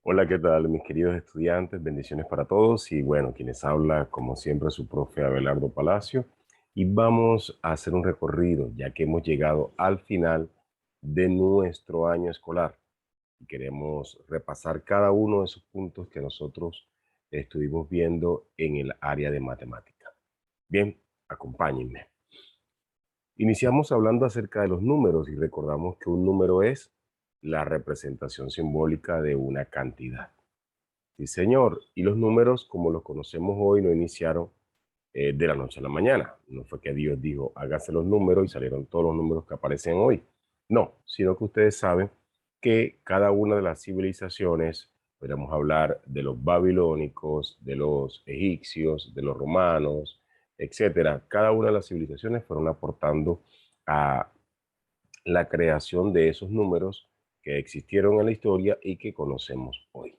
Hola, ¿qué tal, mis queridos estudiantes? Bendiciones para todos y bueno, quienes habla, como siempre, su profe Abelardo Palacio. Y vamos a hacer un recorrido, ya que hemos llegado al final de nuestro año escolar y queremos repasar cada uno de esos puntos que nosotros estuvimos viendo en el área de matemática. Bien, acompáñenme. Iniciamos hablando acerca de los números y recordamos que un número es la representación simbólica de una cantidad. Sí, señor. Y los números, como los conocemos hoy, no iniciaron de la noche a la mañana. No fue que Dios dijo, hágase los números y salieron todos los números que aparecen hoy. No, sino que ustedes saben que cada una de las civilizaciones, podríamos hablar de los babilónicos, de los egipcios, de los romanos, etcétera, cada una de las civilizaciones fueron aportando a la creación de esos números que existieron en la historia y que conocemos hoy.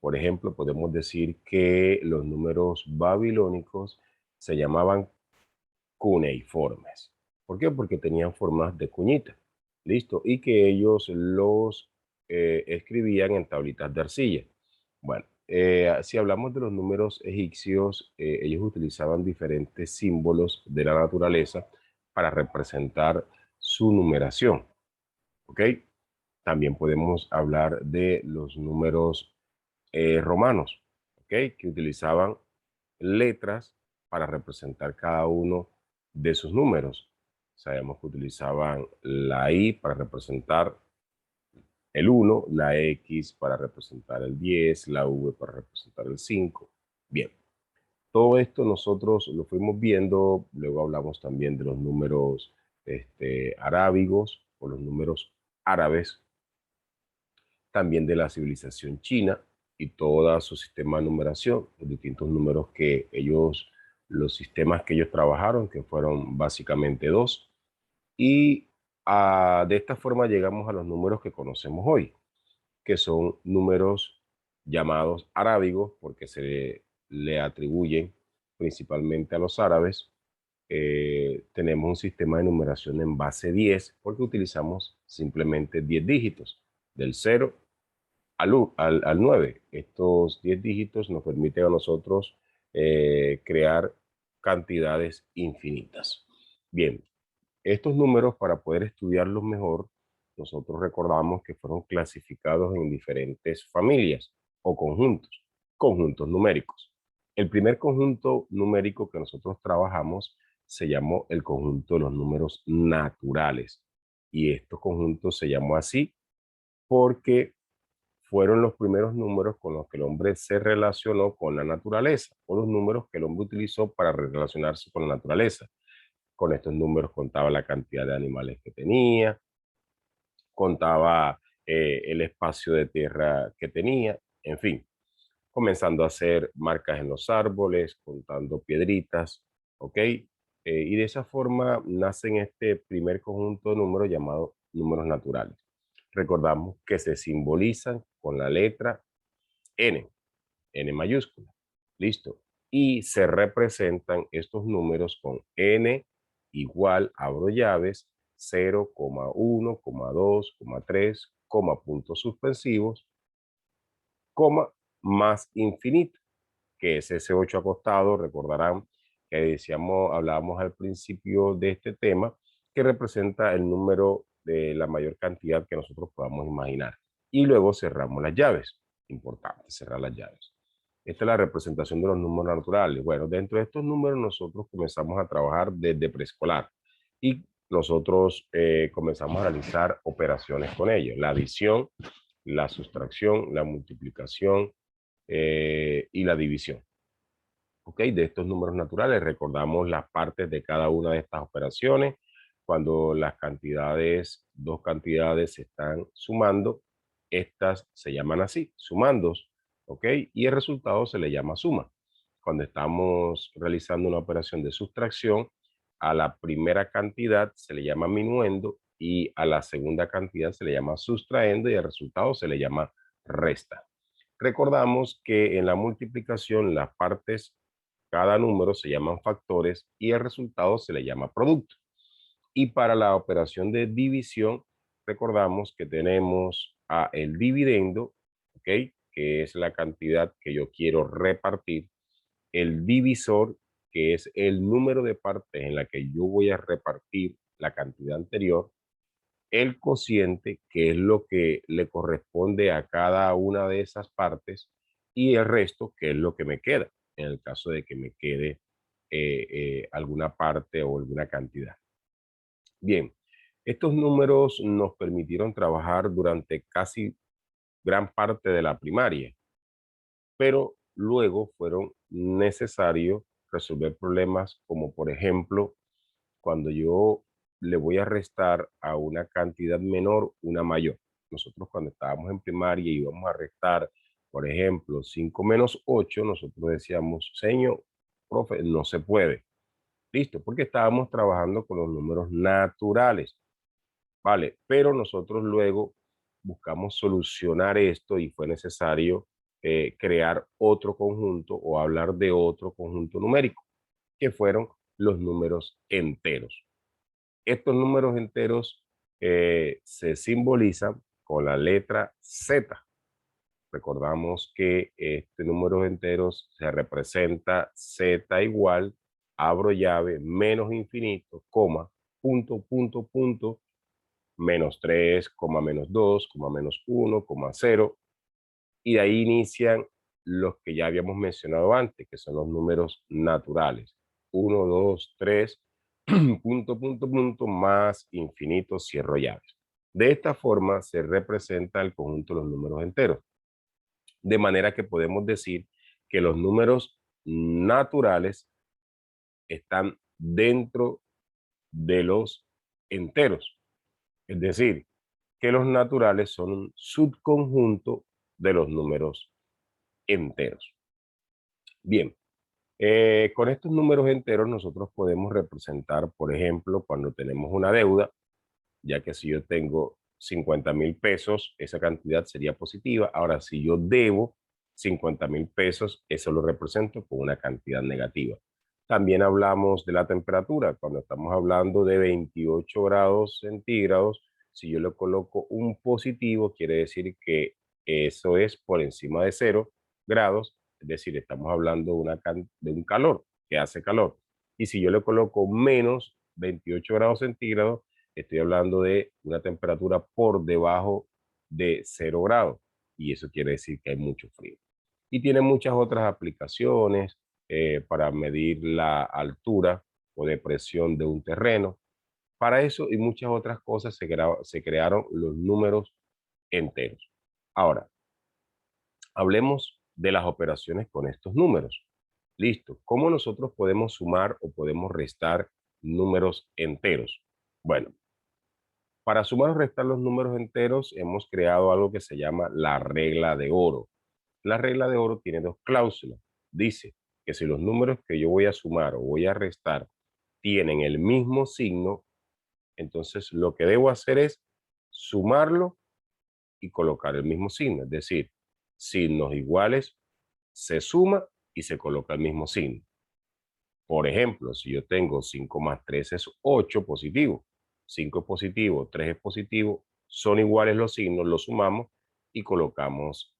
Por ejemplo, podemos decir que los números babilónicos se llamaban cuneiformes. ¿Por qué? Porque tenían formas de cuñita. Listo. Y que ellos los escribían en tablitas de arcilla. Bueno, si hablamos de los números egipcios, ellos utilizaban diferentes símbolos de la naturaleza para representar su numeración. ¿Ok? También podemos hablar de los números romanos, ¿ok? Que utilizaban letras para representar cada uno de sus números. Sabemos que utilizaban la I para representar el 1, la X para representar el 10, la V para representar el 5. Bien, todo esto nosotros lo fuimos viendo, luego hablamos también de los números arábigos o los números árabes, también de la civilización china y todo su sistema de numeración, los distintos números que ellos, los sistemas que ellos trabajaron, que fueron básicamente dos. Y de esta forma llegamos a los números que conocemos hoy, que son números llamados arábigos porque le atribuyen principalmente a los árabes. Tenemos un sistema de numeración en base 10 porque utilizamos simplemente 10 dígitos, del 0 al 9. Estos 10 dígitos nos permiten a nosotros crear cantidades infinitas. Bien, estos números para poder estudiarlos mejor, nosotros recordamos que fueron clasificados en diferentes familias o conjuntos numéricos. El primer conjunto numérico que nosotros trabajamos se llamó el conjunto de los números naturales. Y estos conjuntos se llamó así porque fueron los primeros números con los que el hombre se relacionó con la naturaleza, o los números que el hombre utilizó para relacionarse con la naturaleza. Con estos números contaba la cantidad de animales que tenía, contaba el espacio de tierra que tenía, en fin, comenzando a hacer marcas en los árboles, contando piedritas, ¿ok? Y de esa forma nacen este primer conjunto de números llamado números naturales. Recordamos que se simbolizan con la letra N, N mayúscula. Listo. Y se representan estos números con N igual, abro llaves, 0, 1, 2, 3, puntos suspensivos, coma, más infinito, que es ese 8 acostado. Recordarán que decíamos, hablábamos al principio de este tema, que representa el número de la mayor cantidad que nosotros podamos imaginar. Y luego cerramos las llaves. Importante cerrar las llaves. Esta es la representación de los números naturales. Bueno, dentro de estos números nosotros comenzamos a trabajar desde preescolar y nosotros comenzamos a realizar operaciones con ellos. La adición, la sustracción, la multiplicación y la división. ¿Ok? De estos números naturales recordamos las partes de cada una de estas operaciones. Cuando las cantidades, dos cantidades se están sumando, estas se llaman así, sumandos, ¿ok? Y el resultado se le llama suma. Cuando estamos realizando una operación de sustracción, a la primera cantidad se le llama minuendo y a la segunda cantidad se le llama sustraendo y el resultado se le llama resta. Recordamos que en la multiplicación las partes, cada número se llaman factores y el resultado se le llama producto. Y para la operación de división, recordamos que tenemos a el dividendo, ¿ok? que es la cantidad que yo quiero repartir, el divisor, que es el número de partes en la que yo voy a repartir la cantidad anterior, el cociente, que es lo que le corresponde a cada una de esas partes, y el resto, que es lo que me queda, en el caso de que me quede alguna parte o alguna cantidad. Bien, estos números nos permitieron trabajar durante casi gran parte de la primaria, pero luego fueron necesarios resolver problemas como, por ejemplo, cuando yo le voy a restar a una cantidad menor una mayor. Nosotros cuando estábamos en primaria y íbamos a restar, por ejemplo, 5 menos 8, nosotros decíamos, señor, profe, no se puede. Listo, porque estábamos trabajando con los números naturales. Vale, pero nosotros luego buscamos solucionar esto y fue necesario crear otro conjunto o hablar de otro conjunto numérico, que fueron los números enteros. Estos números enteros se simbolizan con la letra Z. Recordamos que este número enteros se representa Z igual, abro llave, menos infinito, coma, punto, punto, punto, menos 3, menos 2, menos 1, 0, y de ahí inician los que ya habíamos mencionado antes, que son los números naturales. 1, 2, 3, punto, punto, punto, más infinito, cierro llaves. De esta forma se representa el conjunto de los números enteros. De manera que podemos decir que los números naturales están dentro de los enteros. Es decir, que los naturales son un subconjunto de los números enteros. Bien, con estos números enteros nosotros podemos representar, por ejemplo, cuando tenemos una deuda, ya que si yo tengo 50,000 pesos, esa cantidad sería positiva. Ahora, si yo debo 50,000 pesos, eso lo represento con una cantidad negativa. También hablamos de la temperatura. Cuando estamos hablando de 28 grados centígrados, si yo le coloco un positivo, quiere decir que eso es por encima de 0 grados, es decir, estamos hablando de un calor, que hace calor. Y si yo le coloco menos 28 grados centígrados, estoy hablando de una temperatura por debajo de 0 grados, y eso quiere decir que hay mucho frío. Y tiene muchas otras aplicaciones para medir la altura o depresión de un terreno. Para eso y muchas otras cosas se crearon los números enteros. Ahora, hablemos de las operaciones con estos números. Listo. ¿Cómo nosotros podemos sumar o podemos restar números enteros? Bueno, para sumar o restar los números enteros hemos creado algo que se llama la regla de oro. La regla de oro tiene dos cláusulas. Dice que si los números que yo voy a sumar o voy a restar tienen el mismo signo, entonces lo que debo hacer es sumarlo y colocar el mismo signo. Es decir, signos iguales se suma y se coloca el mismo signo. Por ejemplo, si yo tengo 5 más 3 es 8 positivo, 5 es positivo, 3 es positivo, son iguales los signos, los sumamos y colocamos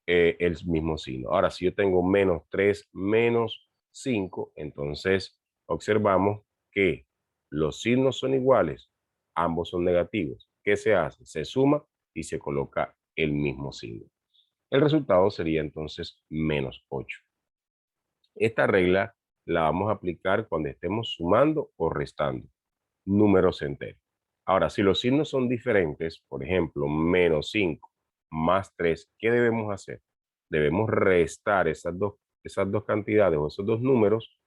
el mismo signo. Ahora, si yo tengo menos 3 menos 5, entonces observamos que los signos son iguales, ambos son negativos. ¿Qué se hace? Se suma y se coloca el mismo signo. El resultado sería entonces menos 8. Esta regla la vamos a aplicar cuando estemos sumando o restando números enteros. Ahora, si los signos son diferentes, por ejemplo, menos 5 más 3, ¿qué debemos hacer? Debemos restar esas dos cantidades o esos dos números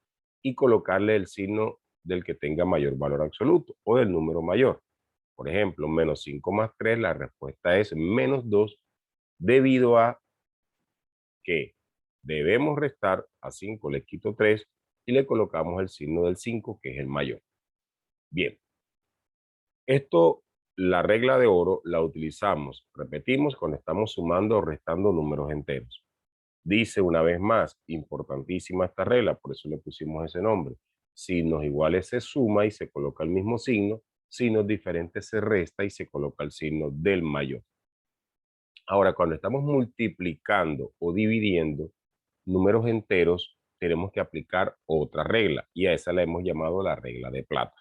y colocarle el signo del que tenga mayor valor absoluto o del número mayor. Por ejemplo, menos 5 más 3, la respuesta es menos 2 debido a que debemos restar a 5, le quito 3 y le colocamos el signo del 5, que es el mayor. Bien, esto, la regla de oro, la utilizamos, repetimos, cuando estamos sumando o restando números enteros. Dice una vez más, importantísima esta regla, por eso le pusimos ese nombre. Signos iguales se suma y se coloca el mismo signo, signos diferentes se resta y se coloca el signo del mayor. Ahora, cuando estamos multiplicando o dividiendo números enteros, tenemos que aplicar otra regla y a esa la hemos llamado la regla de plata.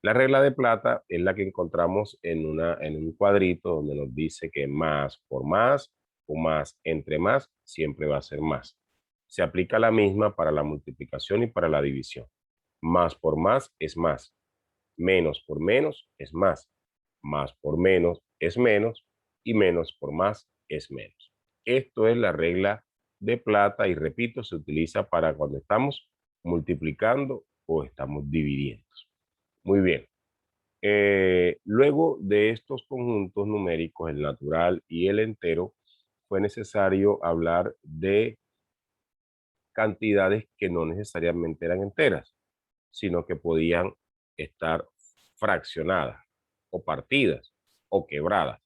La regla de plata es la que encontramos en un cuadrito donde nos dice que más por más o más entre más siempre va a ser más. Se aplica la misma para la multiplicación y para la división. Más por más es más. Menos por menos es más. Más por menos es menos. Y menos por más es menos. Esto es la regla de plata y repito, se utiliza para cuando estamos multiplicando o estamos dividiendo. Muy bien. Luego de estos conjuntos numéricos, el natural y el entero, fue necesario hablar de cantidades que no necesariamente eran enteras, sino que podían estar fraccionadas o partidas o quebradas.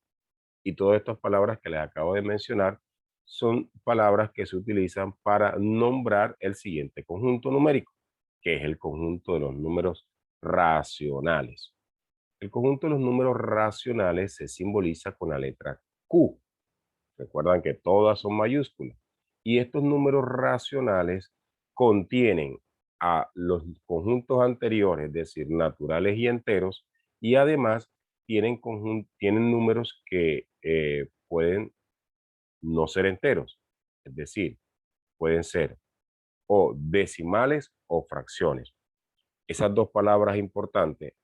Y todas estas palabras que les acabo de mencionar son palabras que se utilizan para nombrar el siguiente conjunto numérico, que es el conjunto de los números racionales. El conjunto de los números racionales se simboliza con la letra Q. Recuerdan que todas son mayúsculas. Y estos números racionales contienen a los conjuntos anteriores, es decir, naturales y enteros, y además tienen números que pueden no ser enteros, es decir, pueden ser o decimales o fracciones. Esas dos palabras importantes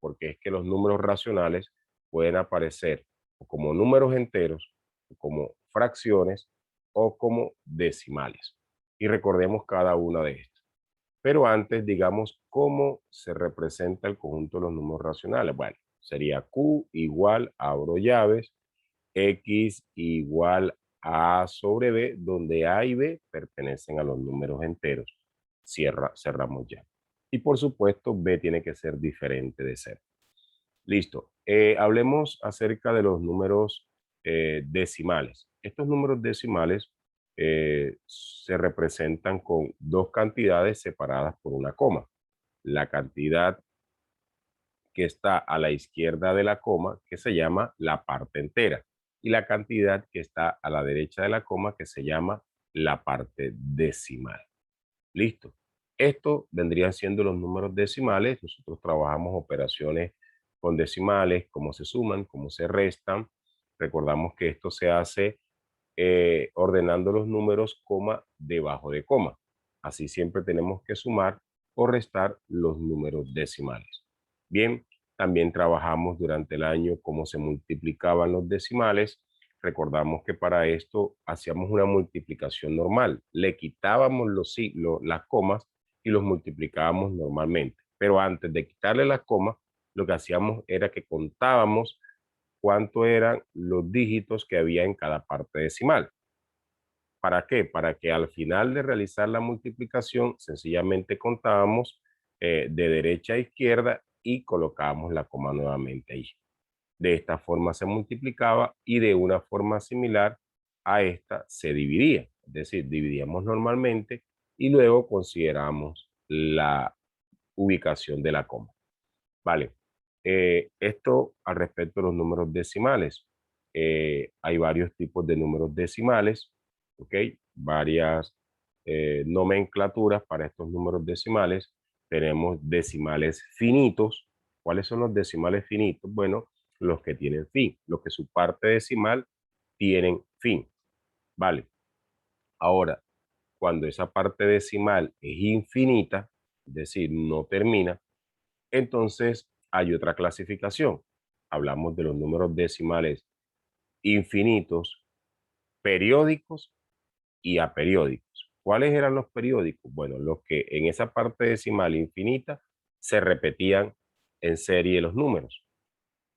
porque es que los números racionales pueden aparecer como números enteros, como fracciones o como decimales. Y recordemos cada una de estas. Pero antes, digamos, ¿cómo se representa el conjunto de los números racionales? Bueno, sería Q igual, abro llaves, X igual a sobre B, donde A y B pertenecen a los números enteros. Cerramos ya. Y por supuesto, B tiene que ser diferente de 0. Listo. Hablemos acerca de los números decimales. Estos números decimales se representan con dos cantidades separadas por una coma. La cantidad que está a la izquierda de la coma, que se llama la parte entera, y la cantidad que está a la derecha de la coma, que se llama la parte decimal. Listo. Esto vendrían siendo los números decimales. Nosotros trabajamos operaciones con decimales, cómo se suman, cómo se restan. Recordamos que esto se hace ordenando los números coma debajo de coma. Así siempre tenemos que sumar o restar los números decimales. Bien, también trabajamos durante el año cómo se multiplicaban los decimales. Recordamos que para esto hacíamos una multiplicación normal. Le quitábamos las comas y los multiplicábamos normalmente. Pero antes de quitarle las comas, lo que hacíamos era que contábamos cuánto eran los dígitos que había en cada parte decimal. ¿Para qué? Para que al final de realizar la multiplicación sencillamente contábamos de derecha a izquierda y colocábamos la coma nuevamente ahí. De esta forma se multiplicaba y de una forma similar a esta se dividía. Es decir, dividíamos normalmente y luego consideramos la ubicación de la coma. Vale. Esto al respecto de los números decimales. Hay varios tipos de números decimales, ¿ok? Varias nomenclaturas para estos números decimales. Tenemos decimales finitos. ¿Cuáles son los decimales finitos? Bueno, los que tienen fin, los que su parte decimal tienen fin, ¿vale? Ahora, cuando esa parte decimal es infinita, es decir, no termina, entonces hay otra clasificación. Hablamos de los números decimales infinitos, periódicos y aperiódicos. ¿Cuáles eran los periódicos? Bueno, los que en esa parte decimal infinita se repetían en serie los números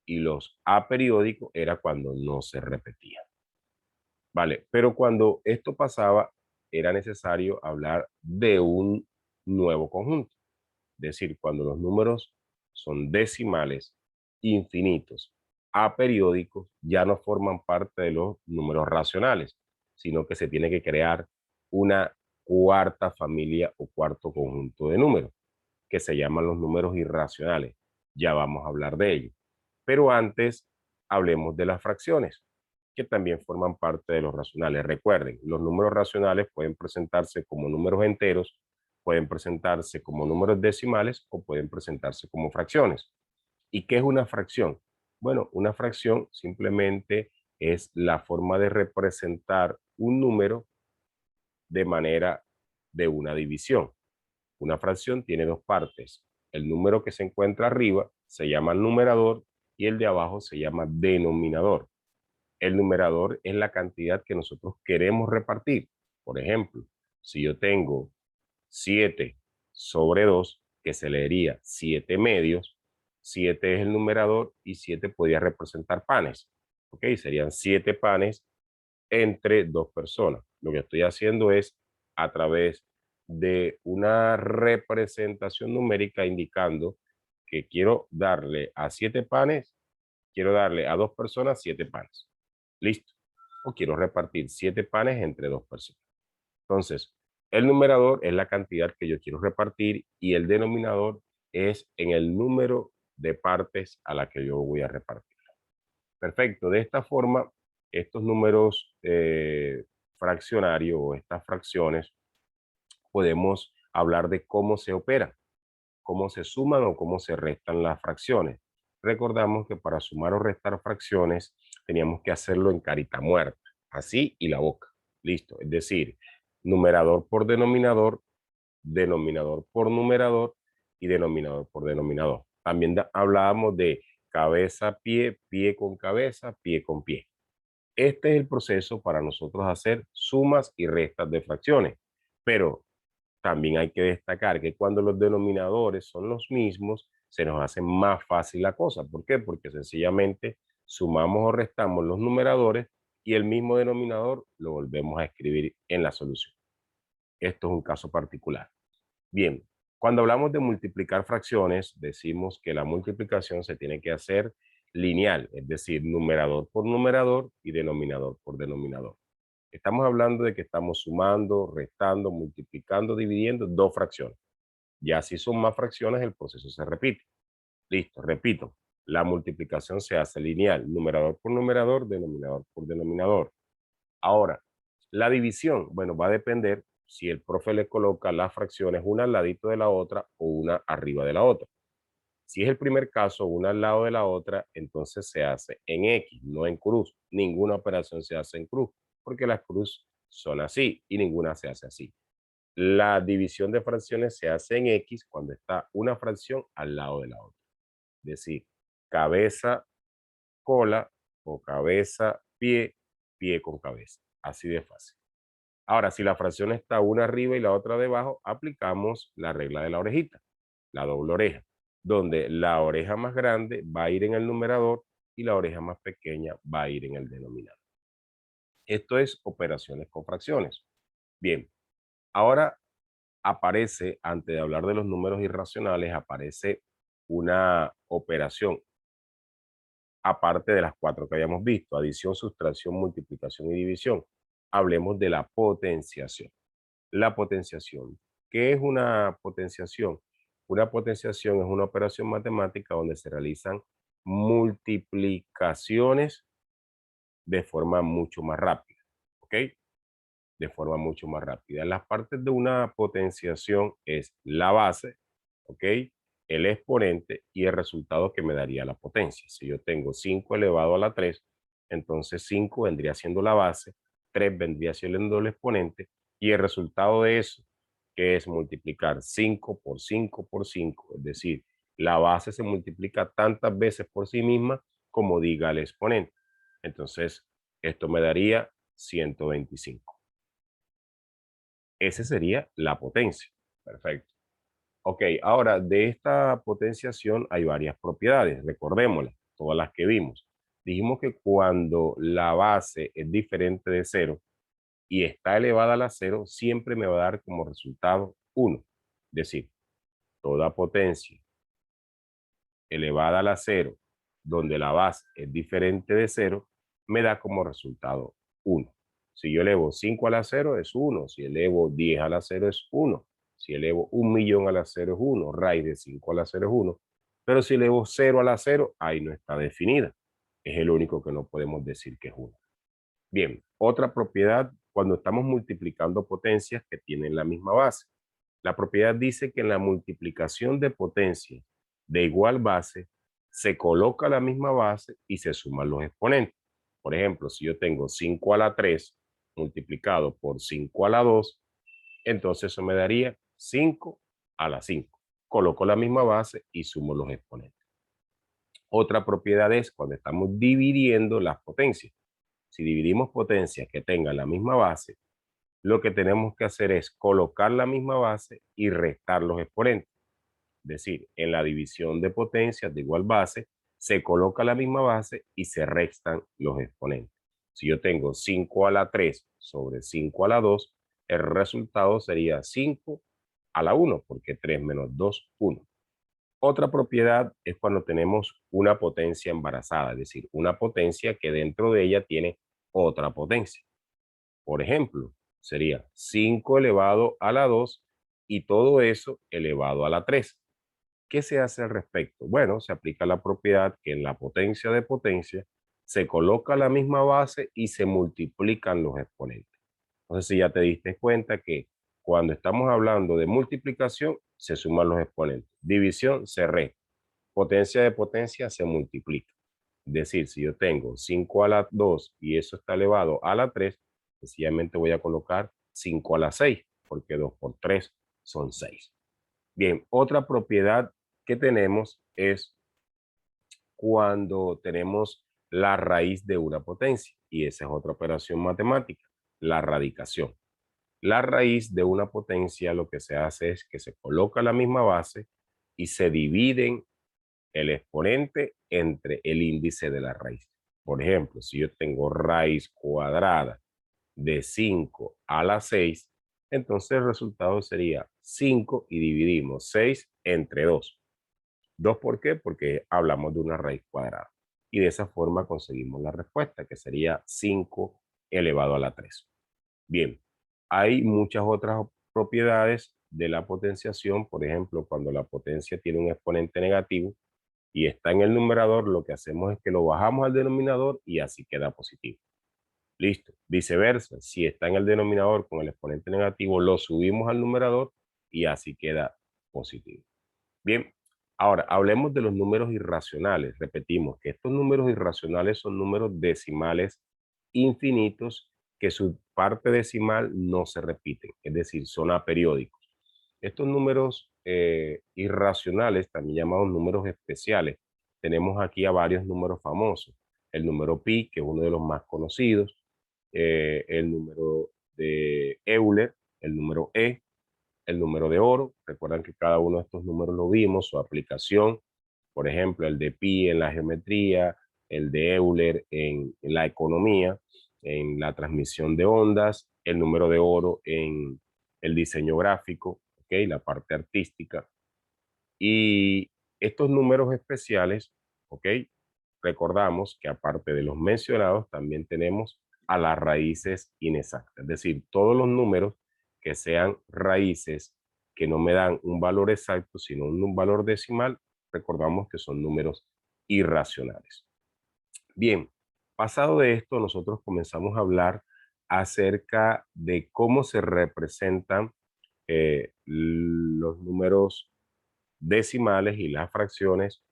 y los aperiódicos era cuando no se repetían. Vale, pero cuando esto pasaba era necesario hablar de un nuevo conjunto. Es decir, cuando los números son decimales, infinitos, aperiódicos, ya no forman parte de los números racionales, sino que se tiene que crear una cuarta familia o cuarto conjunto de números, que se llaman los números irracionales. Ya vamos a hablar de ello. Pero antes, hablemos de las fracciones. que también forman parte de los racionales. Recuerden, los números racionales pueden presentarse como números enteros, pueden presentarse como números decimales o pueden presentarse como fracciones. ¿Y qué es una fracción? Bueno, una fracción simplemente es la forma de representar un número de manera de una división. Una fracción tiene dos partes. El número que se encuentra arriba se llama numerador y el de abajo se llama denominador. El numerador es la cantidad que nosotros queremos repartir. Por ejemplo, si yo tengo 7 sobre 2, que se leería 7 medios, 7 es el numerador y 7 podría representar panes. ¿Ok? Serían 7 panes entre dos personas. Lo que estoy haciendo es a través de una representación numérica indicando que quiero darle a 7 panes, quiero darle a dos personas 7 panes. Listo. O quiero repartir 7 panes entre dos personas. Entonces, el numerador es la cantidad que yo quiero repartir y el denominador es en el número de partes a la que yo voy a repartir. Perfecto. De esta forma, estos números fraccionarios o estas fracciones, podemos hablar de cómo se operan, cómo se suman o cómo se restan las fracciones. Recordamos que para sumar o restar fracciones teníamos que hacerlo en carita muerta, así y la boca. Listo. Es decir, numerador por denominador, denominador por numerador y denominador por denominador. También hablábamos de cabeza, pie, pie con cabeza, pie con pie. Este es el proceso para nosotros hacer sumas y restas de fracciones. Pero también hay que destacar que cuando los denominadores son los mismos, se nos hace más fácil la cosa. ¿Por qué? Porque sencillamente sumamos o restamos los numeradores y el mismo denominador lo volvemos a escribir en la solución. Esto es un caso particular. Bien, cuando hablamos de multiplicar fracciones, decimos que la multiplicación se tiene que hacer lineal, es decir, numerador por numerador y denominador por denominador. Estamos hablando de que estamos sumando, restando, multiplicando, dividiendo dos fracciones. Ya si son más fracciones, el proceso se repite. Listo, repito, la multiplicación se hace lineal, numerador por numerador, denominador por denominador. Ahora, la división, bueno, va a depender si el profe le coloca las fracciones una al ladito de la otra o una arriba de la otra. Si es el primer caso, una al lado de la otra, entonces se hace en X, no en cruz. Ninguna operación se hace en cruz, porque las cruz son así y ninguna se hace así. La división de fracciones se hace en X cuando está una fracción al lado de la otra. Es decir, cabeza, cola o cabeza, pie, pie con cabeza. Así de fácil. Ahora, si la fracción está una arriba y la otra debajo, aplicamos la regla de la orejita, la doble oreja, donde la oreja más grande va a ir en el numerador y la oreja más pequeña va a ir en el denominador. Esto es operaciones con fracciones. Bien, ahora aparece, antes de hablar de los números irracionales, aparece una operación, aparte de las cuatro que habíamos visto: adición, sustracción, multiplicación y división. Hablemos de la potenciación. La potenciación. ¿Qué es una potenciación? Una potenciación es una operación matemática donde se realizan multiplicaciones de forma mucho más rápida, ¿ok? De forma mucho más rápida. Las partes de una potenciación es la base, ¿ok? El exponente y el resultado que me daría la potencia. Si yo tengo 5 elevado a la 3, entonces 5 vendría siendo la base, 3 vendría siendo el exponente y el resultado de eso, que es multiplicar 5 por 5 por 5, es decir, la base se multiplica tantas veces por sí misma como diga el exponente. Entonces, esto me daría 125. Esa sería la potencia. Perfecto. Ok, ahora de esta potenciación hay varias propiedades, recordémoslas, todas las que vimos. Dijimos que cuando la base es diferente de cero y está elevada a la cero, siempre me va a dar como resultado 1. Es decir, toda potencia elevada a la cero, donde la base es diferente de cero, me da como resultado 1. Si yo elevo 5 a la cero es 1, si elevo 10 a la cero es 1, si elevo 1.000.000 a la cero es 1, raíz de 5 a la cero es 1, pero si elevo 0 a la cero, ahí no está definida. Es el único que no podemos decir que es 1. Bien, otra propiedad cuando estamos multiplicando potencias que tienen la misma base. La propiedad dice que en la multiplicación de potencias de igual base se coloca la misma base y se suman los exponentes. Por ejemplo, si yo tengo 5 a la 3 multiplicado por 5 a la 2, entonces eso me daría 5 a la 5. Coloco la misma base y sumo los exponentes. Otra propiedad es cuando estamos dividiendo las potencias. Si dividimos potencias que tengan la misma base, lo que tenemos que hacer es colocar la misma base y restar los exponentes. Es decir, en la división de potencias de igual base, se coloca la misma base y se restan los exponentes. Si yo tengo 5 a la 3 sobre 5 a la 2, el resultado sería 5 a la 1, porque 3 menos 2, 1. Otra propiedad es cuando tenemos una potencia embarazada, es decir, una potencia que dentro de ella tiene otra potencia. Por ejemplo, sería 5 elevado a la 2 y todo eso elevado a la 3. ¿Qué se hace al respecto? Bueno, se aplica la propiedad que en la potencia de potencia se coloca la misma base y se multiplican los exponentes. Entonces, si ya te diste cuenta que cuando estamos hablando de multiplicación, se suman los exponentes. División, se resta. Potencia de potencia, se multiplica. Es decir, si yo tengo 5 a la 2 y eso está elevado a la 3, sencillamente voy a colocar 5 a la 6, porque 2 por 3 son 6. Bien, otra propiedad que tenemos es cuando tenemos la raíz de una potencia, y esa es otra operación matemática, la radicación. La raíz de una potencia lo que se hace es que se coloca la misma base y se dividen el exponente entre el índice de la raíz. Por ejemplo, si yo tengo raíz cuadrada de 5 a la 6, entonces el resultado sería 5 y dividimos 6 entre 2. ¿2 por qué? Porque hablamos de una raíz cuadrada. Y de esa forma conseguimos la respuesta, que sería 5 elevado a la 3. Bien, hay muchas otras propiedades de la potenciación. Por ejemplo, cuando la potencia tiene un exponente negativo y está en el numerador, lo que hacemos es que lo bajamos al denominador y así queda positivo. Listo. Viceversa, si está en el denominador con el exponente negativo, lo subimos al numerador y así queda positivo. Bien, ahora hablemos de los números irracionales. Repetimos que estos números irracionales son números decimales infinitos que su parte decimal no se repiten, es decir, son aperiódicos. Estos números irracionales, también llamados números especiales, tenemos aquí a varios números famosos. El número pi, que es uno de los más conocidos, el número de Euler, el número E, el número de oro. Recuerdan que cada uno de estos números lo vimos, su aplicación, por ejemplo, el de pi en la geometría, el de Euler en la economía, en la transmisión de ondas, el número de oro en el diseño gráfico, ¿okay? La parte artística. Y estos números especiales, ¿ok? Recordamos que aparte de los mencionados, también tenemos a las raíces inexactas. Es decir, todos los números que sean raíces que no me dan un valor exacto, sino un valor decimal, recordamos que son números irracionales. Bien, pasado de esto, nosotros comenzamos a hablar acerca de cómo se representan los números decimales y las fracciones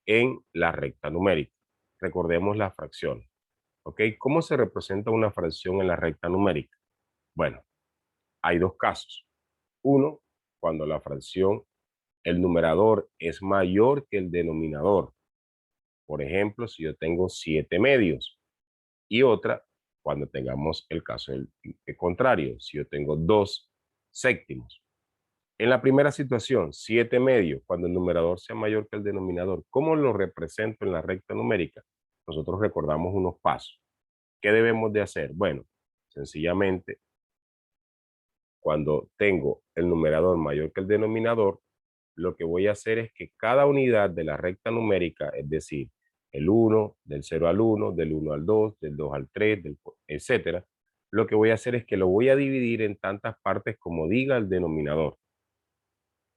en la recta numérica. Recordemos las fracciones. ¿Ok? ¿Cómo se representa una fracción en la recta numérica? Bueno, hay dos casos. Uno, cuando la fracción, el numerador es mayor que el denominador. Por ejemplo, si yo tengo 7 medios. Y otra, cuando tengamos el caso del contrario, si yo tengo 2 séptimos. En la primera situación, 7 medios, cuando el numerador sea mayor que el denominador, ¿cómo lo represento en la recta numérica? Nosotros recordamos unos pasos. ¿Qué debemos de hacer? Bueno, sencillamente, cuando tengo el numerador mayor que el denominador, lo que voy a hacer es que cada unidad de la recta numérica, es decir, el 1, del 0 al 1, del 1 al 2, del 2 al 3, etcétera, lo que voy a hacer es que lo voy a dividir en tantas partes como diga el denominador.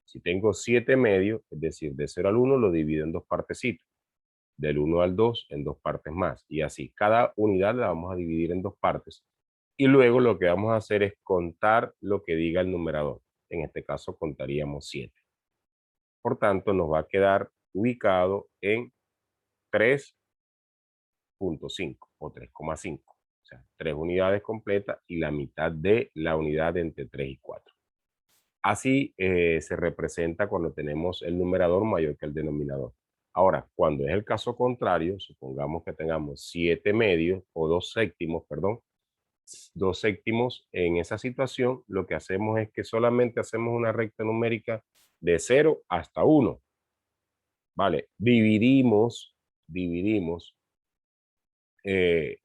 Si tengo 7 medios, es decir, de 0 al 1, lo divido en dos partecitas. del 1 al 2 en dos partes más. Y así, cada unidad la vamos a dividir en dos partes. Y luego lo que vamos a hacer es contar lo que diga el numerador. En este caso contaríamos 7. Por tanto, nos va a quedar ubicado en 3.5 o 3,5. O sea, 3 unidades completas y la mitad de la unidad entre 3 y 4. Así se representa cuando tenemos el numerador mayor que el denominador. Ahora, cuando es el caso contrario, supongamos que tengamos 7 medios o 2 séptimos, perdón, 2 séptimos en esa situación, lo que hacemos es que solamente hacemos una recta numérica de 0 hasta 1. Vale, dividimos eh,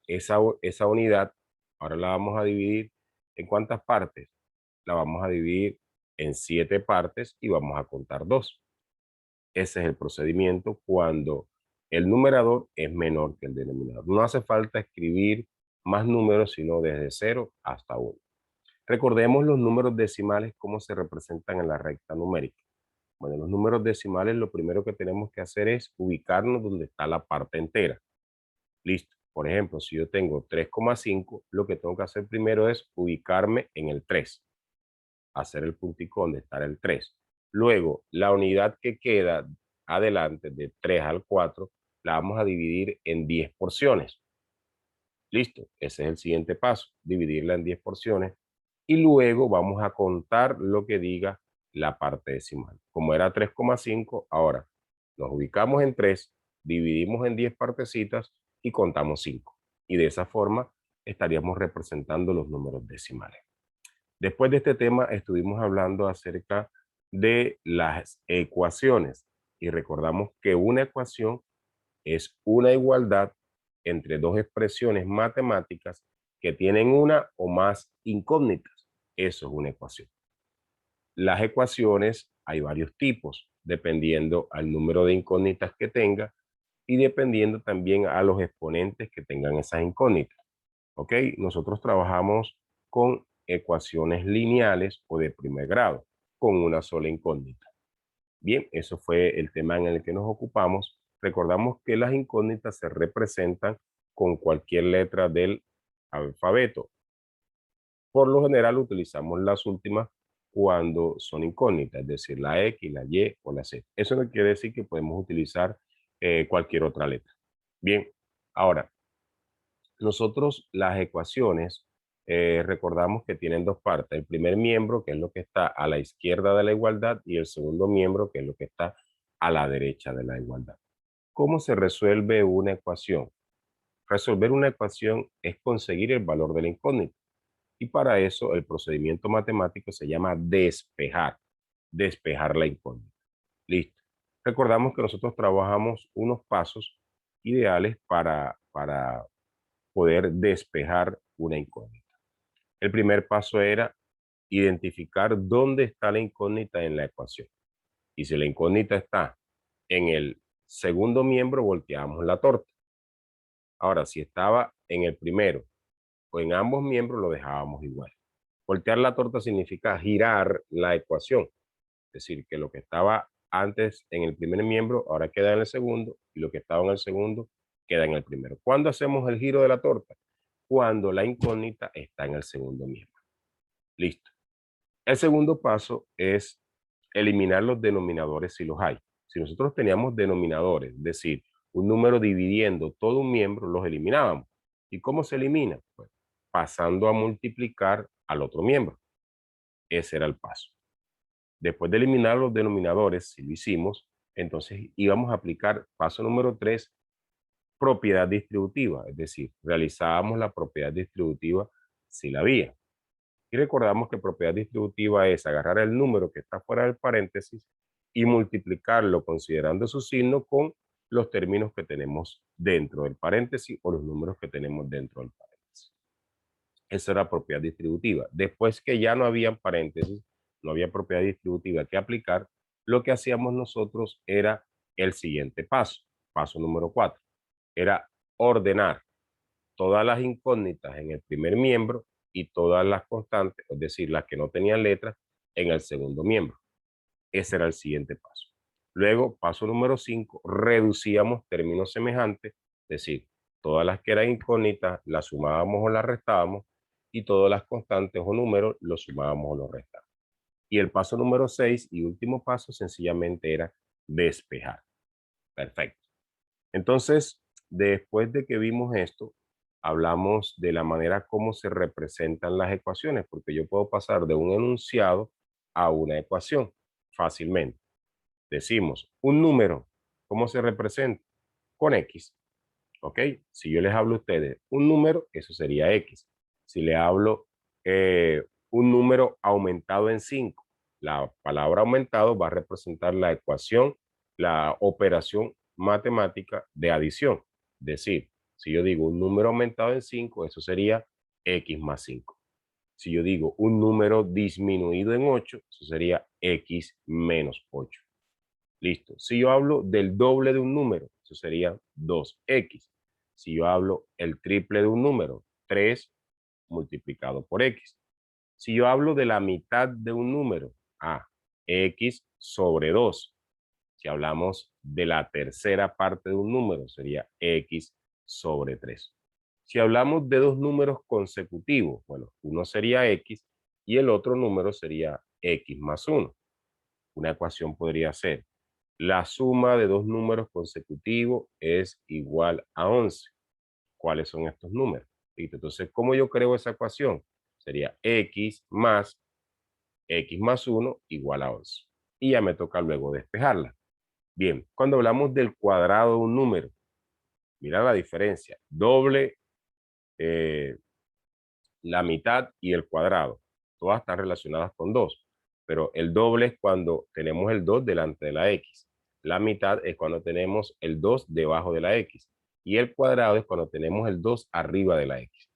esa unidad, ahora la vamos a dividir en ¿cuántas partes? La vamos a dividir en 7 partes y vamos a contar 2. Ese es el procedimiento cuando el numerador es menor que el denominador. No hace falta escribir más números, sino desde 0 hasta 1. Recordemos los números decimales, cómo se representan en la recta numérica. Bueno, los números decimales lo primero que tenemos que hacer es ubicarnos donde está la parte entera. Listo. Por ejemplo, si yo tengo 3,5, lo que tengo que hacer primero es ubicarme en el 3. Hacer el puntico donde está el 3. Luego, la unidad que queda adelante de 3 al 4, la vamos a dividir en 10 porciones. Listo. Ese es el siguiente paso. Dividirla en 10 porciones. Y luego vamos a contar lo que diga la parte decimal. Como era 3,5, ahora nos ubicamos en 3, dividimos en 10 partecitas y contamos 5. Y de esa forma estaríamos representando los números decimales. Después de este tema estuvimos hablando acerca de las ecuaciones y recordamos que una ecuación es una igualdad entre dos expresiones matemáticas que tienen una o más incógnitas. Eso es una ecuación. Las ecuaciones hay varios tipos, dependiendo al número de incógnitas que tenga y dependiendo también a los exponentes que tengan esas incógnitas. ¿Ok? Nosotros trabajamos con ecuaciones lineales o de primer grado, con una sola incógnita. Bien, eso fue el tema en el que nos ocupamos. Recordamos que las incógnitas se representan con cualquier letra del alfabeto. Por lo general utilizamos las últimas cuando son incógnitas, es decir, la X, la Y o la Z. Eso no quiere decir que podemos utilizar cualquier otra letra. Bien, ahora, nosotros las ecuaciones recordamos que tienen dos partes. El primer miembro, que es lo que está a la izquierda de la igualdad, y el segundo miembro, que es lo que está a la derecha de la igualdad. ¿Cómo se resuelve una ecuación? Resolver una ecuación es conseguir el valor de la incógnita. Y para eso el procedimiento matemático se llama despejar. Despejar la incógnita. Listo. Recordamos que nosotros trabajamos unos pasos ideales para poder despejar una incógnita. El primer paso era identificar dónde está la incógnita en la ecuación. Y si la incógnita está en el segundo miembro, volteamos la torta. Ahora, si estaba en el primero o en ambos miembros, lo dejábamos igual. Voltear la torta significa girar la ecuación. Es decir, que lo que estaba antes en el primer miembro, ahora queda en el segundo, y lo que estaba en el segundo, queda en el primero. ¿Cuándo hacemos el giro de la torta? Cuando la incógnita está en el segundo miembro. Listo. El segundo paso es eliminar los denominadores si los hay. Si nosotros teníamos denominadores, es decir, un número dividiendo todo un miembro, los eliminábamos. ¿Y cómo se elimina? Pues pasando a multiplicar al otro miembro. Ese era el paso. Después de eliminar los denominadores, si lo hicimos, entonces íbamos a aplicar paso número 3, propiedad distributiva. Es decir, realizábamos la propiedad distributiva si la había. Y recordamos que propiedad distributiva es agarrar el número que está fuera del paréntesis y multiplicarlo considerando su signo con los términos que tenemos dentro del paréntesis o los números que tenemos dentro del paréntesis. Esa era propiedad distributiva. Después que ya no había paréntesis, no había propiedad distributiva que aplicar, lo que hacíamos nosotros era el siguiente paso, paso número 4, era ordenar todas las incógnitas en el primer miembro y todas las constantes, es decir, las que no tenían letras, en el segundo miembro. Ese era el siguiente paso. Luego, paso número 5, reducíamos términos semejantes, es decir, todas las que eran incógnitas las sumábamos o las restábamos y todas las constantes o números los sumábamos o los restábamos. Y el paso número 6 y último paso sencillamente era despejar. Perfecto. Entonces, después de que vimos esto, hablamos de la manera como se representan las ecuaciones, porque yo puedo pasar de un enunciado a una ecuación fácilmente. Decimos, un número, ¿cómo se representa? Con X, ¿ok? Si yo les hablo a ustedes un número, eso sería X. Si le hablo un número aumentado en 5, la palabra aumentado va a representar la ecuación, la operación matemática de adición. Es decir, si yo digo un número aumentado en 5, eso sería X más 5. Si yo digo un número disminuido en 8, eso sería X menos 8. Listo. Si yo hablo del doble de un número, eso sería 2x. Si yo hablo el triple de un número, 3 multiplicado por x. Si yo hablo de la mitad de un número, x sobre 2. Si hablamos de la tercera parte de un número, sería x sobre 3. Si hablamos de dos números consecutivos, bueno, uno sería x y el otro número sería x más 1. Una ecuación podría ser: la suma de dos números consecutivos es igual a 11. ¿Cuáles son estos números? ¿Listo? Entonces, ¿cómo yo creo esa ecuación? Sería x más 1 igual a 11. Y ya me toca luego despejarla. Bien, cuando hablamos del cuadrado de un número, mira la diferencia. Doble, eh, la mitad y el cuadrado. Todas están relacionadas con 2. Pero el doble es cuando tenemos el 2 delante de la x. La mitad es cuando tenemos el 2 debajo de la x. Y el cuadrado es cuando tenemos el 2 arriba de la x.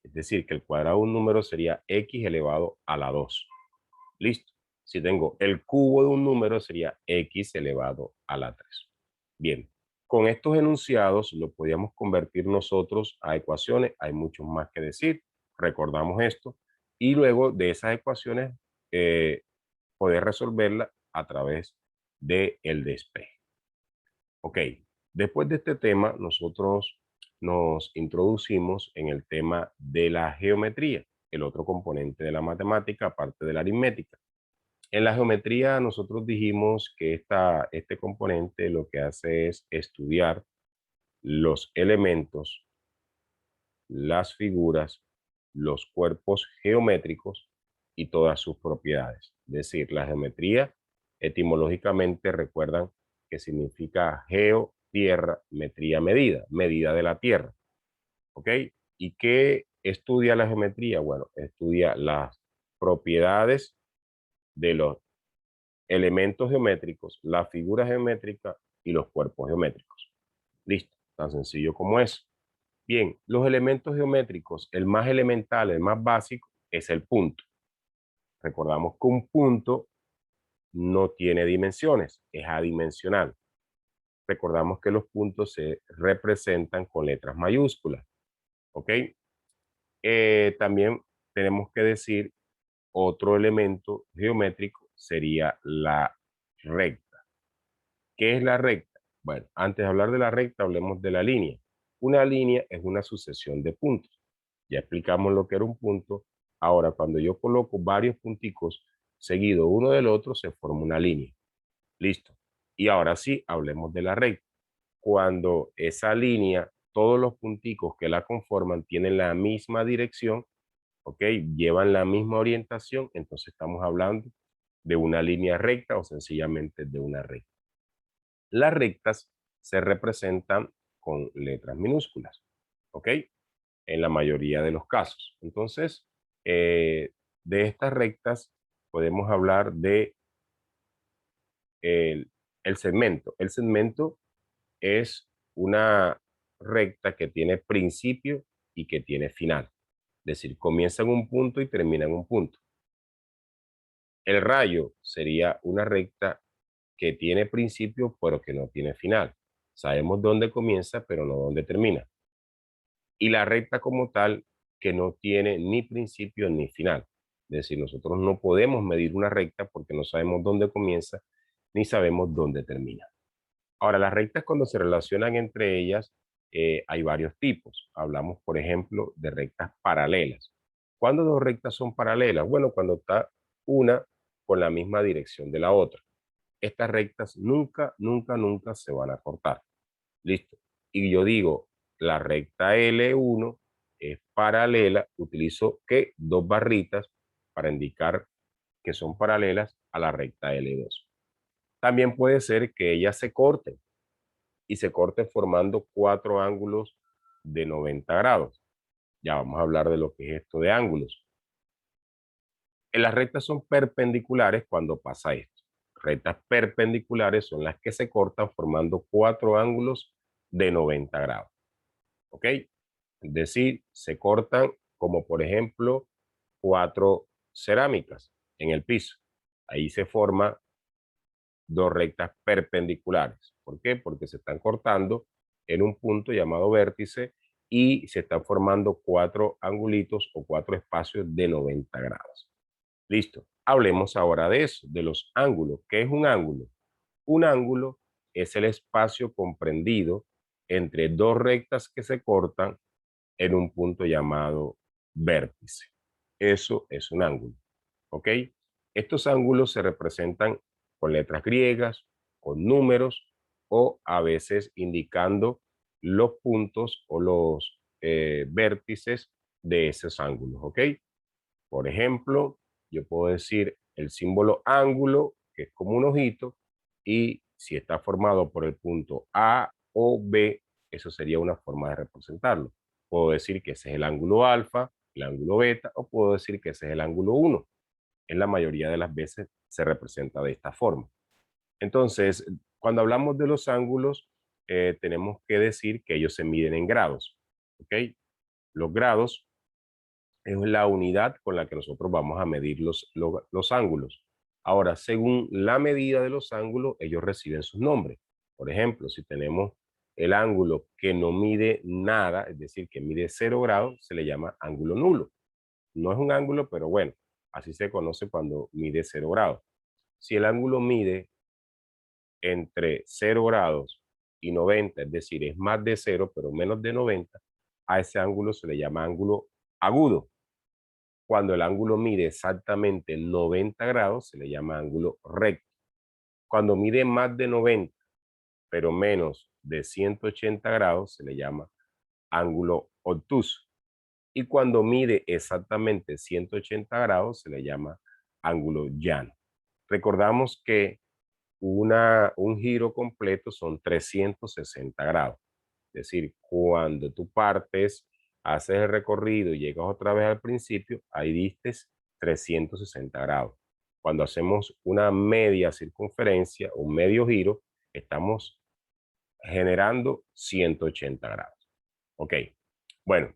Es decir, que el cuadrado de un número sería x elevado a la 2. Listo. Si tengo el cubo de un número sería x elevado a la 3. Bien, con estos enunciados lo podíamos convertir nosotros a ecuaciones. Hay mucho más que decir. Recordamos esto. Y luego de esas ecuaciones, poder resolverla a través del despeje. Ok, después de este tema, nosotros nos introducimos en el tema de la geometría, el otro componente de la matemática, aparte de la aritmética. En la geometría nosotros dijimos que este componente lo que hace es estudiar los elementos, las figuras, los cuerpos geométricos y todas sus propiedades. Es decir, la geometría etimológicamente recuerdan que significa geo, tierra, metría, medida, medida de la tierra. ¿Ok? ¿Y qué estudia la geometría? Bueno, estudia las propiedades de los elementos geométricos, la figura geométrica y los cuerpos geométricos. Listo, tan sencillo como eso. Bien, los elementos geométricos, el más elemental, el más básico, es el punto. Recordamos que un punto no tiene dimensiones, es adimensional. Recordamos que los puntos se representan con letras mayúsculas, ¿ok? También tenemos que decir otro elemento geométrico sería la recta. ¿Qué es la recta? Bueno, antes de hablar de la recta, hablemos de la línea. Una línea es una sucesión de puntos. Ya explicamos lo que era un punto. Ahora, cuando yo coloco varios punticos seguidos uno del otro, se forma una línea. Listo. Y ahora sí, hablemos de la recta. Cuando esa línea, todos los punticos que la conforman tienen la misma dirección, ¿ok? Llevan la misma orientación, entonces estamos hablando de una línea recta o sencillamente de una recta. Las rectas se representan con letras minúsculas, ¿ok? En la mayoría de los casos. Entonces, de estas rectas podemos hablar de el segmento. El segmento es una recta que tiene principio y que tiene final. Es decir, comienza en un punto y termina en un punto. El rayo sería una recta que tiene principio pero que no tiene final. Sabemos dónde comienza pero no dónde termina. Y la recta como tal que no tiene ni principio ni final. Es decir, nosotros no podemos medir una recta porque no sabemos dónde comienza ni sabemos dónde termina. Ahora, las rectas cuando se relacionan entre ellas, hay varios tipos. Hablamos, por ejemplo, de rectas paralelas. ¿Cuándo dos rectas son paralelas? Bueno, cuando está una con la misma dirección de la otra. Estas rectas nunca, nunca, nunca se van a cortar. Listo. Y yo digo, la recta L1 es paralela, utilizo ¿qué? Dos barritas para indicar que son paralelas a la recta L2. También puede ser que ellas se corten y se corten formando cuatro ángulos de 90 grados. Ya vamos a hablar de lo que es esto de ángulos. En las rectas son perpendiculares cuando pasa esto. Rectas perpendiculares son las que se cortan formando cuatro ángulos de 90 grados. ¿Ok? Es decir, se cortan como por ejemplo cuatro cerámicas en el piso. Ahí se forman dos rectas perpendiculares. ¿Por qué? Porque se están cortando en un punto llamado vértice y se están formando cuatro angulitos o cuatro espacios de 90 grados. Listo. Hablemos ahora de eso, de los ángulos. ¿Qué es un ángulo? Un ángulo es el espacio comprendido entre dos rectas que se cortan en un punto llamado vértice. Eso es un ángulo. ¿Ok? Estos ángulos se representan con letras griegas, con números o a veces indicando los puntos o los vértices de esos ángulos. ¿Ok? Por ejemplo, yo puedo decir el símbolo ángulo, que es como un ojito, y si está formado por el punto A o B, eso sería una forma de representarlo. Puedo decir que ese es el ángulo alfa, el ángulo beta, o puedo decir que ese es el ángulo 1. En la mayoría de las veces se representa de esta forma. Entonces, cuando hablamos de los ángulos, tenemos que decir que ellos se miden en grados. ¿Ok? Los grados es la unidad con la que nosotros vamos a medir los ángulos. Ahora, según la medida de los ángulos, ellos reciben sus nombres. Por ejemplo, si tenemos el ángulo que no mide nada, es decir, que mide 0 grados, se le llama ángulo nulo. No es un ángulo, pero bueno, así se conoce cuando mide 0 grados. Si el ángulo mide entre 0 grados y 90, es decir, es más de 0, pero menos de 90, a ese ángulo se le llama ángulo agudo. Cuando el ángulo mide exactamente 90 grados, se le llama ángulo recto. Cuando mide más de 90, pero menos de 180 grados, se le llama ángulo obtuso. Y cuando mide exactamente 180 grados, se le llama ángulo llano. Recordamos que un giro completo son 360 grados. Es decir, cuando tú partes, haces el recorrido y llegas otra vez al principio, ahí diste 360 grados. Cuando hacemos una media circunferencia, un medio giro, estamos generando 180 grados. Ok, bueno,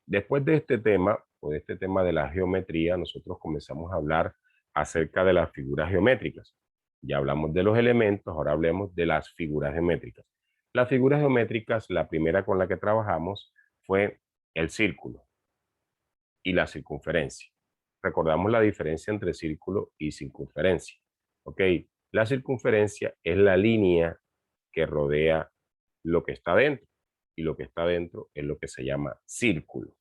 después de este tema, o de este tema de la geometría, nosotros comenzamos a hablar acerca de las figuras geométricas. Ya hablamos de los elementos, ahora hablemos de las figuras geométricas. Las figuras geométricas, la primera con la que trabajamos fue el círculo y la circunferencia. Recordamos la diferencia entre círculo y circunferencia. ¿Ok? La circunferencia es la línea que rodea lo que está dentro y lo que está dentro es lo que se llama círculo.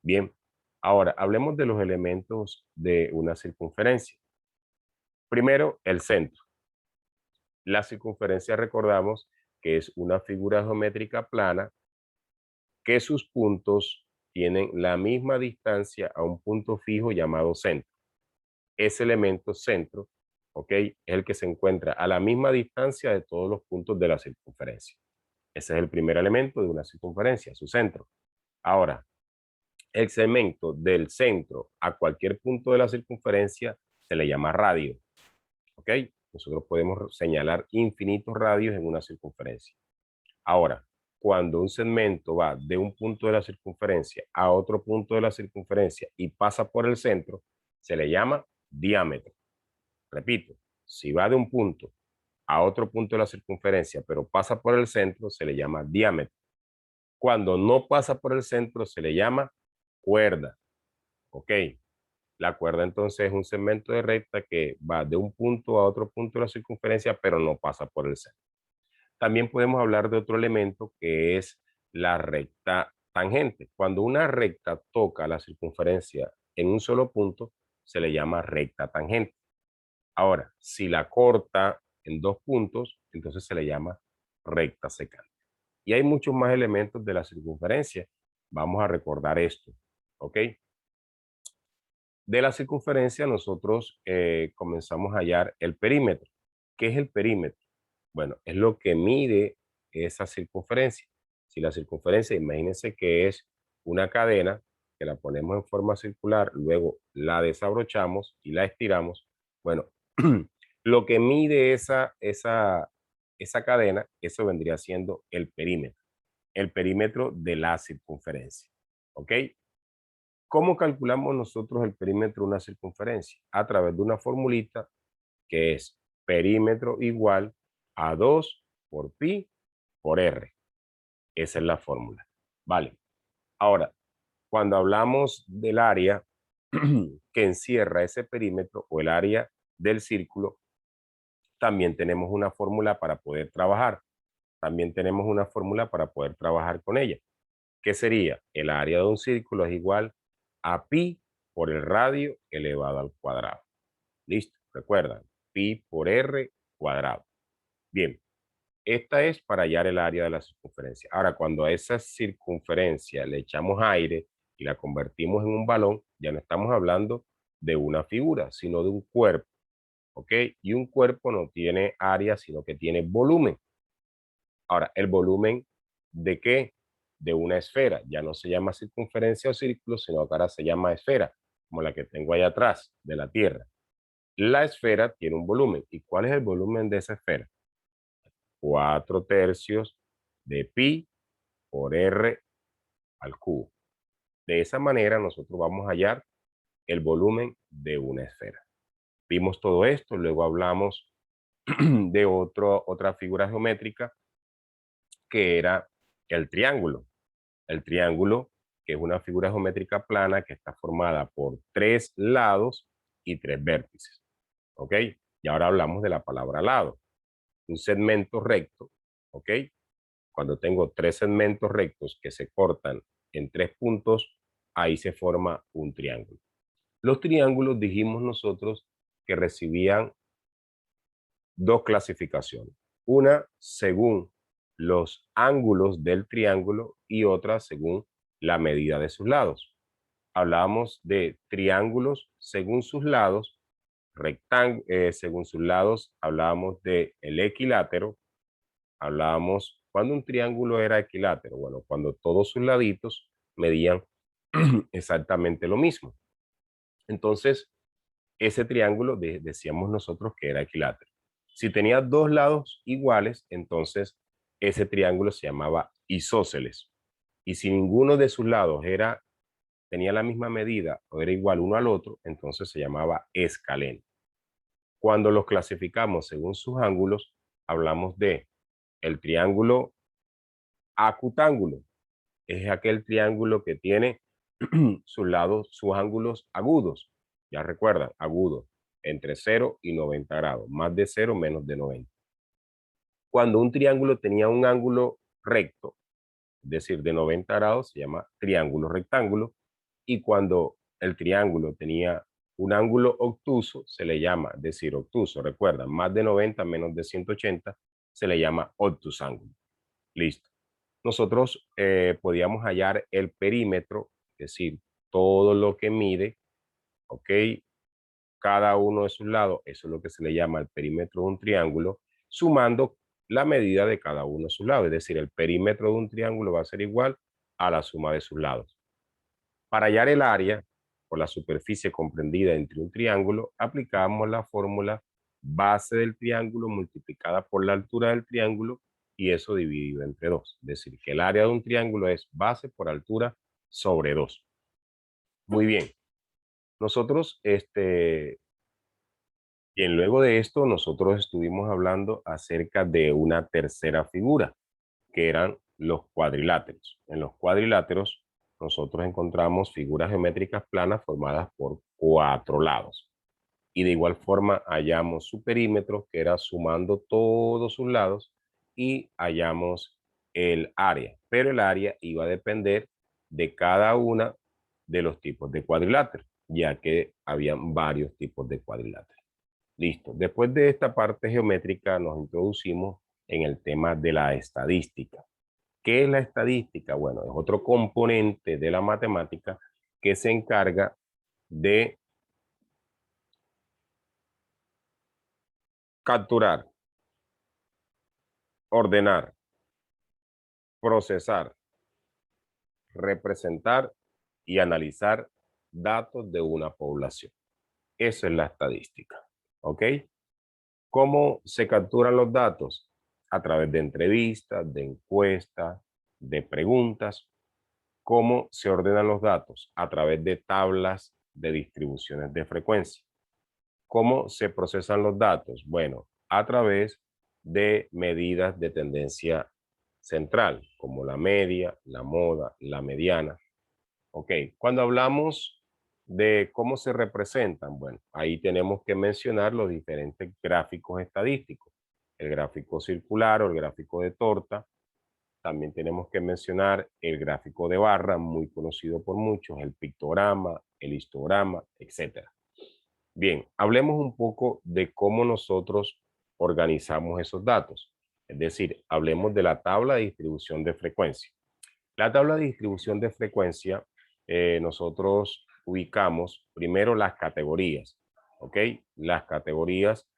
Bien, ahora hablemos de los elementos de una circunferencia. Primero, el centro. La circunferencia recordamos que es una figura geométrica plana que sus puntos tienen la misma distancia a un punto fijo llamado centro. Ese elemento centro, ¿ok? Es el que se encuentra a la misma distancia de todos los puntos de la circunferencia. Ese es el primer elemento de una circunferencia, su centro. Ahora, el segmento del centro a cualquier punto de la circunferencia se le llama radio. ¿Ok? Nosotros podemos señalar infinitos radios en una circunferencia. Ahora, cuando un segmento va de un punto de la circunferencia a otro punto de la circunferencia y pasa por el centro, se le llama diámetro. Repito, si va de un punto a otro punto de la circunferencia, pero pasa por el centro, se le llama diámetro. Cuando no pasa por el centro, se le llama cuerda. ¿Ok? La cuerda entonces es un segmento de recta que va de un punto a otro punto de la circunferencia, pero no pasa por el centro. También podemos hablar de otro elemento que es la recta tangente. Cuando una recta toca la circunferencia en un solo punto, se le llama recta tangente. Ahora, si la corta en dos puntos, entonces se le llama recta secante. Y hay muchos más elementos de la circunferencia. Vamos a recordar esto, ¿ok? De la circunferencia nosotros comenzamos a hallar el perímetro. ¿Qué es el perímetro? Bueno, es lo que mide esa circunferencia. Si la circunferencia, imagínense que es una cadena, que la ponemos en forma circular, luego la desabrochamos y la estiramos. Bueno, lo que mide esa cadena, eso vendría siendo el perímetro de la circunferencia. ¿Ok? ¿Cómo calculamos nosotros el perímetro de una circunferencia? A través de una formulita que es perímetro igual a 2 por pi por r. Esa es la fórmula. Vale. Ahora, cuando hablamos del área que encierra ese perímetro o el área del círculo, también tenemos una fórmula para poder trabajar. También tenemos una fórmula para poder trabajar con ella. ¿Qué sería? El área de un círculo es igual a pi por el radio elevado al cuadrado. Listo, recuerdan, pi por r cuadrado. Bien, esta es para hallar el área de la circunferencia. Ahora, cuando a esa circunferencia le echamos aire y la convertimos en un balón, ya no estamos hablando de una figura, sino de un cuerpo, ¿ok? Y un cuerpo no tiene área, sino que tiene volumen. Ahora, ¿el volumen de qué? De una esfera. Ya no se llama circunferencia o círculo, sino que ahora se llama esfera, como la que tengo ahí atrás, de la Tierra. La esfera tiene un volumen. ¿Y cuál es el volumen de esa esfera? 4/3 de pi por r al cubo. De esa manera nosotros vamos a hallar el volumen de una esfera. Vimos todo esto, luego hablamos de otra figura geométrica que era el triángulo. El triángulo, que es una figura geométrica plana que está formada por 3 lados y 3 vértices. ¿Ok? Y ahora hablamos de la palabra lado. Un segmento recto, ¿ok? Cuando tengo 3 segmentos rectos que se cortan en 3 puntos, ahí se forma un triángulo. Los triángulos dijimos nosotros que recibían dos clasificaciones. Una según los ángulos del triángulo y otra según la medida de sus lados. Hablábamos de triángulos según sus lados, según sus lados hablábamos de el equilátero, hablábamos cuando un triángulo era equilátero, bueno, cuando todos sus laditos medían exactamente lo mismo. Entonces, ese triángulo decíamos nosotros que era equilátero. Si tenía dos lados iguales, entonces ese triángulo se llamaba isósceles. Y si ninguno de sus lados tenía la misma medida o era igual uno al otro, entonces se llamaba escaleno. Cuando los clasificamos según sus ángulos, hablamos de el triángulo acutángulo. Es aquel triángulo que tiene sus lados, sus ángulos agudos. Ya recuerdan, agudos, entre 0 y 90 grados, más de 0, menos de 90. Cuando un triángulo tenía un ángulo recto, es decir, de 90 grados, se llama triángulo rectángulo, y cuando el triángulo tenía un ángulo obtuso, se le llama, es decir, obtuso, recuerdan, más de 90, menos de 180, se le llama obtusángulo. Listo. Nosotros podíamos hallar el perímetro, es decir, todo lo que mide, ¿ok? Cada uno de sus lados, eso es lo que se le llama el perímetro de un triángulo, sumando la medida de cada uno de sus lados. Es decir, el perímetro de un triángulo va a ser igual a la suma de sus lados. Para hallar el área por la superficie comprendida entre un triángulo, aplicamos la fórmula base del triángulo multiplicada por la altura del triángulo y eso dividido entre 2. Es decir, que el área de un triángulo es base por altura sobre 2. Muy bien. Nosotros, bien, luego de esto, nosotros estuvimos hablando acerca de una tercera figura, que eran los cuadriláteros. En los cuadriláteros nosotros encontramos figuras geométricas planas formadas por 4 lados. Y de igual forma hallamos su perímetro, que era sumando todos sus lados, y hallamos el área. Pero el área iba a depender de cada una de los tipos de cuadrilátero, ya que habían varios tipos de cuadrilátero. Listo. Después de esta parte geométrica nos introducimos en el tema de la estadística. ¿Qué es la estadística? Bueno, es otro componente de la matemática que se encarga de capturar, ordenar, procesar, representar y analizar datos de una población. Eso es la estadística. ¿Ok? ¿Cómo se capturan los datos? A través de entrevistas, de encuestas, de preguntas. ¿Cómo se ordenan los datos? A través de tablas de distribuciones de frecuencia. ¿Cómo se procesan los datos? Bueno, a través de medidas de tendencia central, como la media, la moda, la mediana. Ok, cuando hablamos de cómo se representan, bueno, ahí tenemos que mencionar los diferentes gráficos estadísticos. El gráfico circular o el gráfico de torta. También tenemos que mencionar el gráfico de barra, muy conocido por muchos, el pictograma, el histograma, etcétera. Bien, hablemos un poco de cómo nosotros organizamos esos datos. Es decir, hablemos de la tabla de distribución de frecuencia. La tabla de distribución de frecuencia, nosotros ubicamos primero las categorías, ¿ok? Las categorías,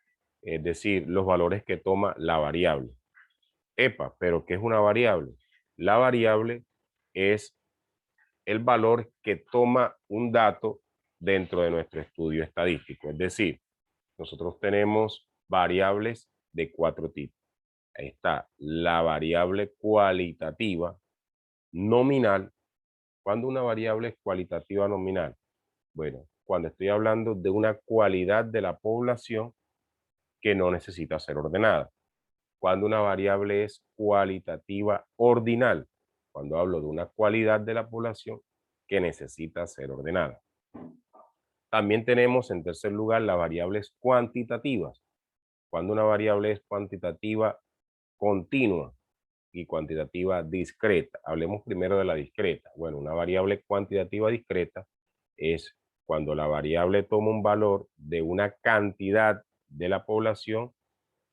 es decir, los valores que toma la variable. Epa, pero ¿qué es una variable? La variable es el valor que toma un dato dentro de nuestro estudio estadístico. Es decir, nosotros tenemos variables de 4 tipos. Ahí está la variable cualitativa nominal. ¿Cuándo una variable es cualitativa nominal? Bueno, cuando estoy hablando de una cualidad de la población que no necesita ser ordenada. Cuando una variable es cualitativa ordinal, cuando hablo de una cualidad de la población que necesita ser ordenada. También tenemos en tercer lugar las variables cuantitativas. Cuando una variable es cuantitativa continua y cuantitativa discreta. Hablemos primero de la discreta. Bueno, una variable cuantitativa discreta es cuando la variable toma un valor de una cantidad de la población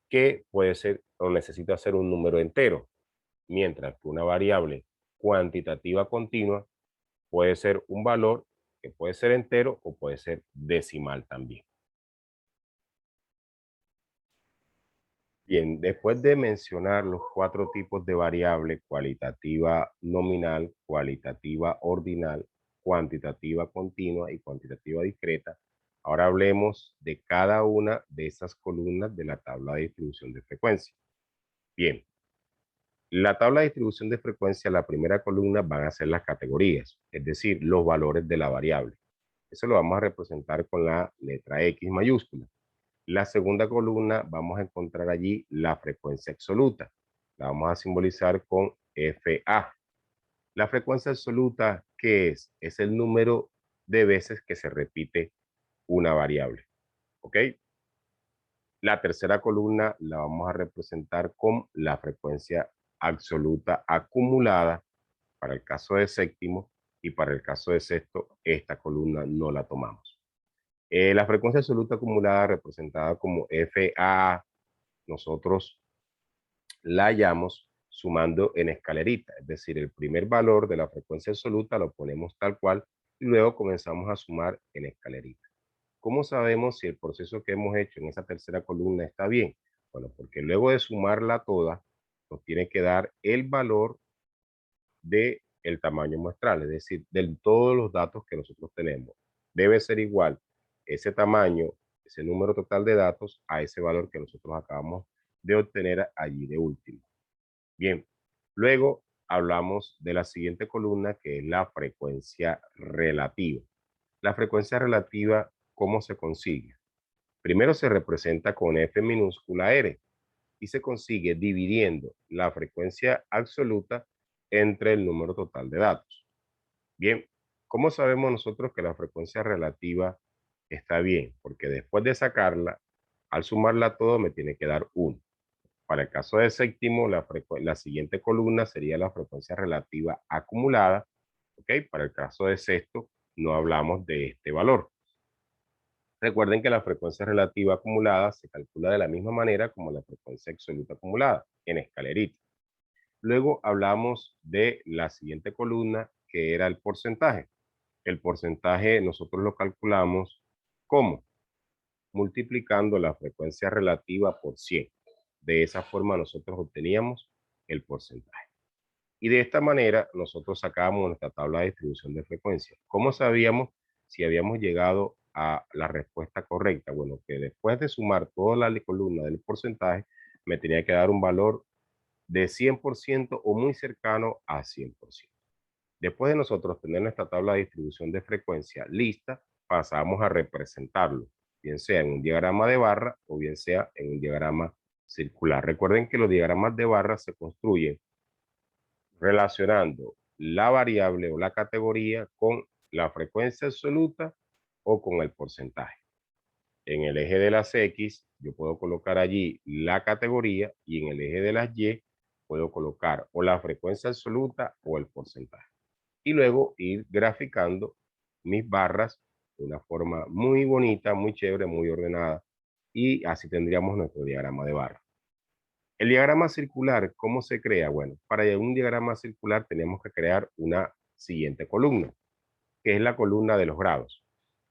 que puede ser o necesita ser un número entero, mientras que una variable cuantitativa continua puede ser un valor que puede ser entero o puede ser decimal también. Bien, después de mencionar los 4 tipos de variable, cualitativa nominal, cualitativa ordinal, cuantitativa continua y cuantitativa discreta, ahora hablemos de cada una de esas columnas de la tabla de distribución de frecuencia. Bien, la tabla de distribución de frecuencia, la primera columna van a ser las categorías, es decir, los valores de la variable. Eso lo vamos a representar con la letra X mayúscula. La segunda columna vamos a encontrar allí la frecuencia absoluta. La vamos a simbolizar con FA. La frecuencia absoluta, ¿qué es? Es el número de veces que se repite una variable. ¿Ok? La tercera columna la vamos a representar con la frecuencia absoluta acumulada para el caso de séptimo, y para el caso de sexto, esta columna no la tomamos. La frecuencia absoluta acumulada representada como FA, nosotros la hallamos sumando en escalerita, es decir, el primer valor de la frecuencia absoluta lo ponemos tal cual y luego comenzamos a sumar en escalerita. ¿Cómo sabemos si el proceso que hemos hecho en esa tercera columna está bien? Bueno, porque luego de sumarla toda, nos tiene que dar el valor de el tamaño muestral, es decir, de todos los datos que nosotros tenemos. Debe ser igual ese tamaño, ese número total de datos a ese valor que nosotros acabamos de obtener allí de último. Bien, luego hablamos de la siguiente columna que es la frecuencia relativa. La frecuencia relativa, ¿cómo se consigue? Primero se representa con F minúscula R y se consigue dividiendo la frecuencia absoluta entre el número total de datos. Bien, ¿cómo sabemos nosotros que la frecuencia relativa está bien? Porque después de sacarla, al sumarla todo me tiene que dar 1. Para el caso de séptimo, la siguiente columna sería la frecuencia relativa acumulada. ¿Ok? Para el caso de sexto, no hablamos de este valor. Recuerden que la frecuencia relativa acumulada se calcula de la misma manera como la frecuencia absoluta acumulada, en escalerita. Luego hablamos de la siguiente columna, que era el porcentaje. El porcentaje nosotros lo calculamos ¿cómo? Multiplicando la frecuencia relativa por 100. De esa forma nosotros obteníamos el porcentaje. Y de esta manera nosotros sacábamos nuestra tabla de distribución de frecuencia. ¿Cómo sabíamos si habíamos llegado a la respuesta correcta? Bueno, que después de sumar toda la columna del porcentaje, me tenía que dar un valor de 100% o muy cercano a 100%. Después de nosotros tener nuestra tabla de distribución de frecuencia lista, pasamos a representarlo, bien sea en un diagrama de barra o bien sea en un diagrama circular. Recuerden que los diagramas de barra se construyen relacionando la variable o la categoría con la frecuencia absoluta o con el porcentaje. En el eje de las X, yo puedo colocar allí la categoría y en el eje de las Y puedo colocar o la frecuencia absoluta o el porcentaje. Y luego ir graficando mis barras de una forma muy bonita, muy chévere, muy ordenada. Y así tendríamos nuestro diagrama de barra. El diagrama circular, ¿cómo se crea? Bueno, para un diagrama circular tenemos que crear una siguiente columna, que es la columna de los grados.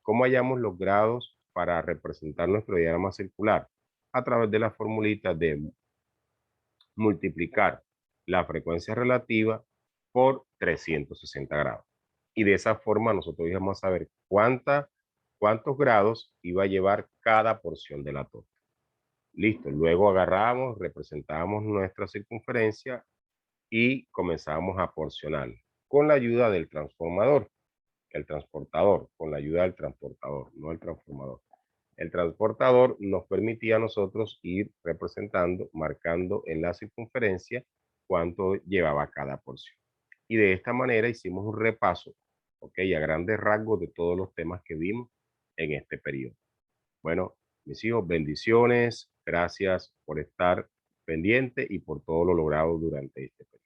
¿Cómo hallamos los grados para representar nuestro diagrama circular? A través de la formulita de multiplicar la frecuencia relativa por 360 grados. Y de esa forma nosotros íbamos a saber cuántos grados iba a llevar cada porción de la torta. Listo, luego agarramos, representamos nuestra circunferencia y comenzamos a porcionar con la ayuda del transformador, el transportador, con la ayuda del transportador, no el transformador. El transportador nos permitía a nosotros ir representando, marcando en la circunferencia cuánto llevaba cada porción. Y de esta manera hicimos un repaso, ok, a grandes rasgos de todos los temas que vimos en este periodo. Bueno, mis hijos, bendiciones, gracias por estar pendiente y por todo lo logrado durante este periodo.